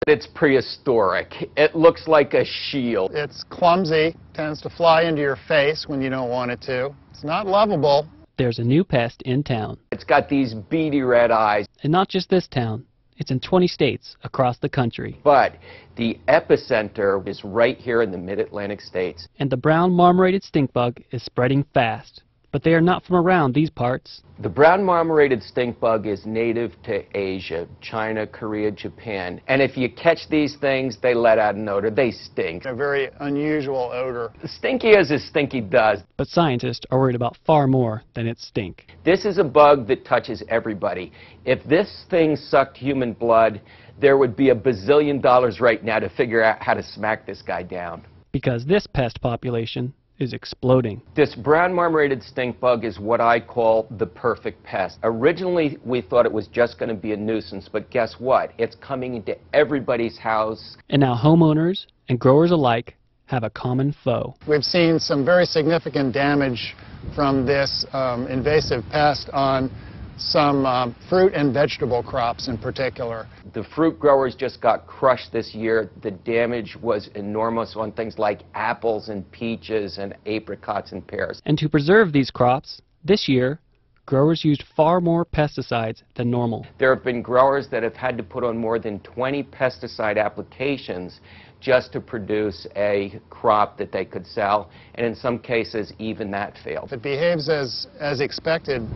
It's prehistoric. It looks like a shield. It's clumsy, tends to fly into your face when you don't want it to. It's not lovable. There's a new pest in town. It's got these beady red eyes. And not just this town. It's in 20 states across the country. But the epicenter is right here in the mid-Atlantic states. And the brown marmorated stink bug is spreading fast. But they are not from around these parts. The brown marmorated stink bug is native to Asia, China, Korea, Japan. And if you catch these things, they let out an odor. They stink. A very unusual odor. Stinky as stinky does. But scientists are worried about far more than its stink. This is a bug that touches everybody. If this thing sucked human blood, there would be $1 bazillion right now to figure out how to smack this guy down. Because this pest population is exploding. This brown marmorated stink bug is what I call the perfect pest. Originally, we thought it was just going to be a nuisance, but guess what? It's coming into everybody's house. And now homeowners and growers alike have a common foe. We've seen some very significant damage from this invasive pest on some fruit and vegetable crops in particular. The fruit growers just got crushed this year. The damage was enormous on things like apples and peaches and apricots and pears. And to preserve these crops, this year, growers used far more pesticides than normal. There have been growers that have had to put on more than 20 pesticide applications just to produce a crop that they could sell, and in some cases, even that failed. If it behaves as expected,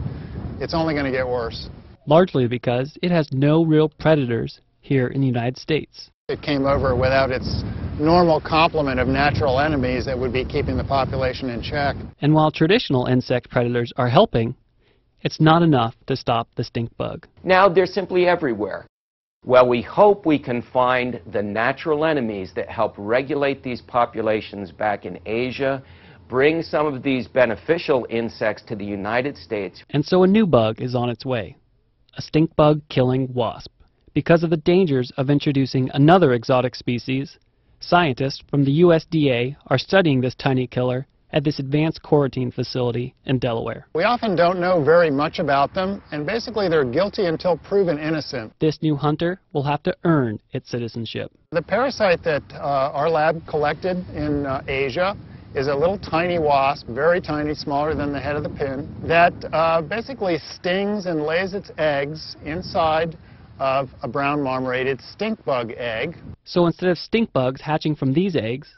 it's only going to get worse. Largely because it has no real predators here in the United States. It came over without its normal complement of natural enemies that would be keeping the population in check. And while traditional insect predators are helping, it's not enough to stop the stink bug. Now they're simply everywhere. Well, we hope we can find the natural enemies that help regulate these populations back in Asia, bring some of these beneficial insects to the United States. And so a new bug is on its way, a stink bug killing wasp. Because of the dangers of introducing another exotic species, scientists from the USDA are studying this tiny killer at this advanced quarantine facility in Delaware. We often don't know very much about them, and basically they're guilty until proven innocent. This new hunter will have to earn its citizenship. The parasite that our lab collected in Asia is a little tiny wasp, very tiny, smaller than the head of the pin, that basically stings and lays its eggs inside of a brown marmorated stink bug egg. So instead of stink bugs hatching from these eggs,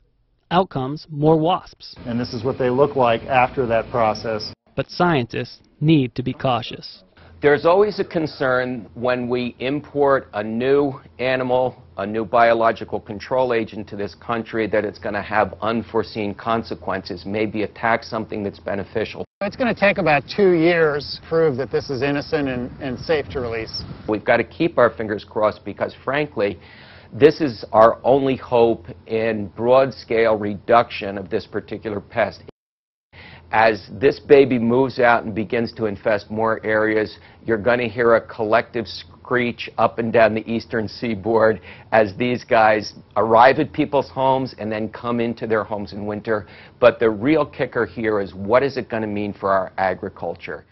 out comes more wasps. And this is what they look like after that process. But scientists need to be cautious. There's always a concern when we import a new animal, a new biological control agent to this country, that it's going to have unforeseen consequences, maybe attack something that's beneficial. It's going to take about 2 years to prove that this is innocent and safe to release. We've got to keep our fingers crossed because, frankly, this is our only hope in broad-scale reduction of this particular pest. As this baby moves out and begins to infest more areas, you're going to hear a collective screech up and down the eastern seaboard as these guys arrive at people's homes and then come into their homes in winter. But the real kicker here is, what is it going to mean for our agriculture?